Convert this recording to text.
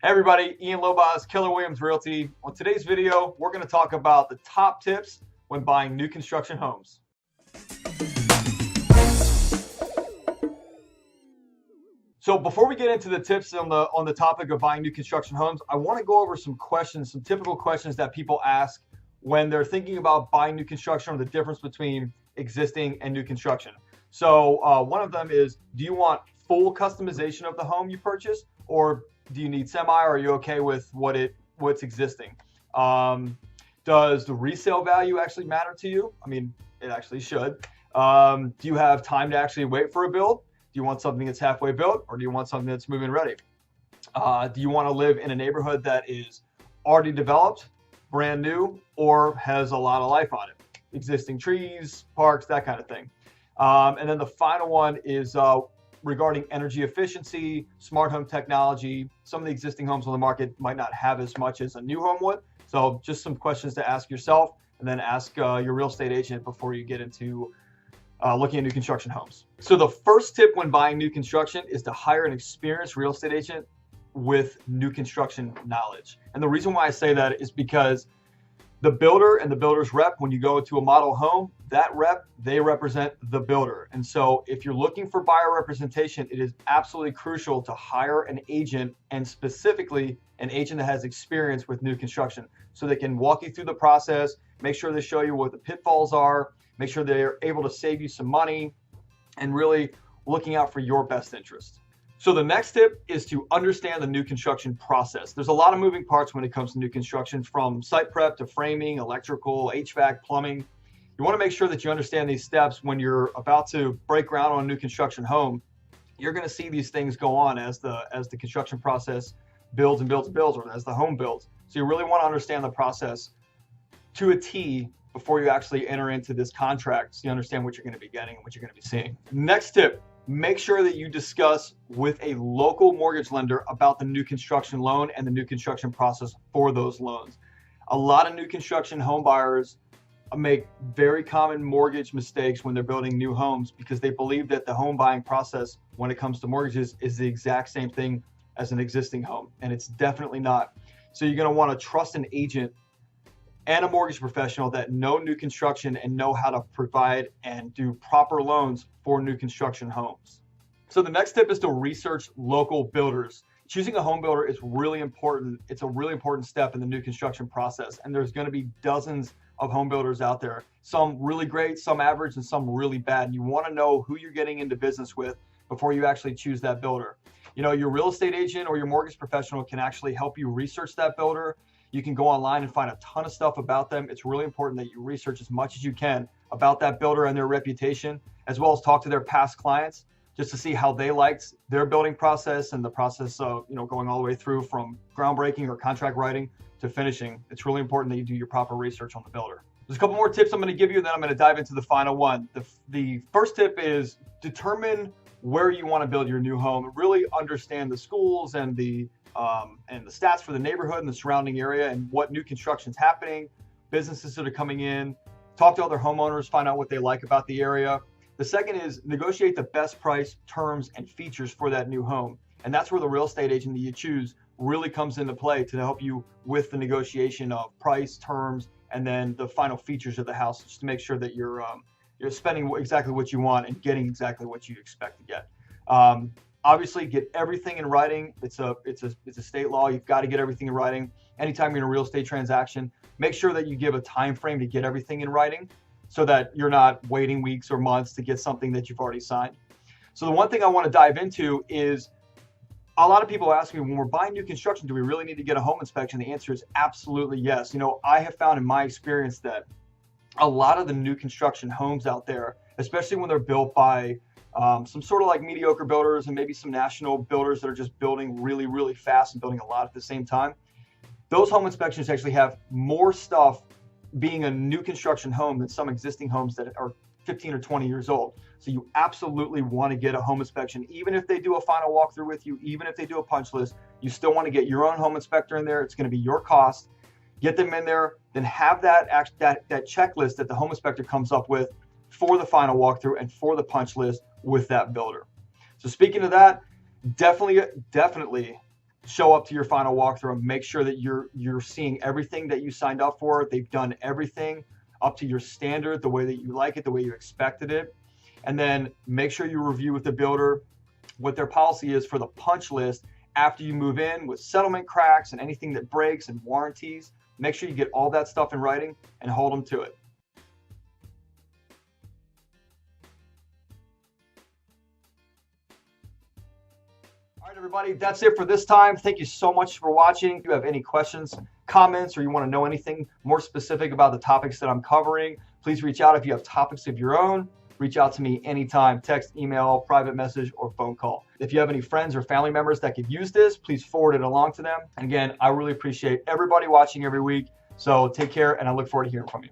Hey everybody, Ian Lobas, Keller Williams Realty. On today's video, we're going to talk about the top tips when buying new construction homes. So before we get into the tips on the topic of buying new construction homes, I want to go over some questions, some typical questions that people ask when they're thinking about buying new construction, or the difference between existing and new construction. So one of them is, do you want full customization of the home you purchase, or do you need semi, or are you okay with what's existing? Does the resale value actually matter to you? I mean, it actually should. Do you have time to actually wait for a build? Do you want something that's halfway built, or do you want something that's move-in ready? Do you want to live in a neighborhood that is already developed, brand new, or has a lot of life on it? Existing trees, parks, that kind of thing. And then the final one is regarding energy efficiency, smart home technology. Some of the existing homes on the market might not have as much as a new home would. So just some questions to ask yourself, and then ask your real estate agent before you get into looking at new construction homes. So the first tip when buying new construction is to hire an experienced real estate agent with new construction knowledge. And the reason why I say that is because the builder and the builder's rep, when you go to a model home, that rep, they represent the builder. And so if you're looking for buyer representation, it is absolutely crucial to hire an agent, and specifically an agent that has experience with new construction, so they can walk you through the process, make sure they show you what the pitfalls are, make sure they're able to save you some money, and really looking out for your best interest. So the next tip is to understand the new construction process. There's a lot of moving parts when it comes to new construction, from site prep to framing, electrical, HVAC, plumbing. You want to make sure that you understand these steps when you're about to break ground on a new construction home. You're going to see these things go on as the construction process builds and builds and builds, or as the home builds. So you really want to understand the process to a T before you actually enter into this contract, so you understand what you're going to be getting and what you're going to be seeing. Next tip, make sure that you discuss with a local mortgage lender about the new construction loan and the new construction process for those loans. A lot of new construction home buyers make very common mortgage mistakes when they're building new homes, because they believe that the home buying process when it comes to mortgages is the exact same thing as an existing home, and it's definitely not. So you're going to want to trust an agent and a mortgage professional that know new construction and know how to provide and do proper loans for new construction homes. So the next tip is to research local builders. Choosing a home builder is really important. It's a really important step in the new construction process, and there's going to be dozens of home builders out there, some really great, some average, and some really bad. And you want to know who you're getting into business with before you actually choose that builder. You know, your real estate agent or your mortgage professional can actually help you research that builder. You can go online and find a ton of stuff about them. It's really important that you research as much as you can about that builder and their reputation, as well as talk to their past clients, just to see how they liked their building process and the process of, going all the way through from groundbreaking or contract writing to finishing. It's really important that you do your proper research on the builder. There's a couple more tips I'm going to give you, and then I'm going to dive into the final one. The first tip is determine where you want to build your new home. Really understand the schools and the stats for the neighborhood and the surrounding area, and what new construction is happening, businesses that are coming in. Talk to other homeowners, find out what they like about the area. The second is negotiate the best price, terms, and features for that new home. And that's where the real estate agent that you choose really comes into play to help you with the negotiation of price, terms, and then the final features of the house, just to make sure that you're spending exactly what you want and getting exactly what you expect to get. Obviously, get everything in writing. It's a state law. You've got to get everything in writing. Anytime you're in a real estate transaction, make sure that you give a time frame to get everything in writing, so that you're not waiting weeks or months to get something that you've already signed. So the one thing I want to dive into is, a lot of people ask me, when we're buying new construction, do we really need to get a home inspection? The answer is absolutely yes. I have found in my experience that a lot of the new construction homes out there, especially when they're built by some sort of like mediocre builders and maybe some national builders that are just building really, really fast and building a lot at the same time, those home inspections actually have more stuff being a new construction home than some existing homes that are 15 or 20 years old. So you absolutely want to get a home inspection. Even if they do a final walkthrough with you, even if they do a punch list, you still want to get your own home inspector in there. It's going to be your cost. Get them in there, then have that checklist that the home inspector comes up with for the final walkthrough and for the punch list with that builder. So speaking of that, definitely show up to your final walkthrough and make sure that you're seeing everything that you signed up for. They've done everything up to your standard, the way that you like it, the way you expected it. And then make sure you review with the builder what their policy is for the punch list after you move in, with settlement cracks and anything that breaks and warranties. Make sure you get all that stuff in writing and hold them to it. All right, everybody, that's it for this time. Thank you so much for watching. If you have any questions, comments, or you want to know anything more specific about the topics that I'm covering, please reach out. If you have topics of your own, reach out to me anytime. Text, email, private message, or phone call. If you have any friends or family members that could use this, please forward it along to them. And again, I really appreciate everybody watching every week. So take care, and I look forward to hearing from you.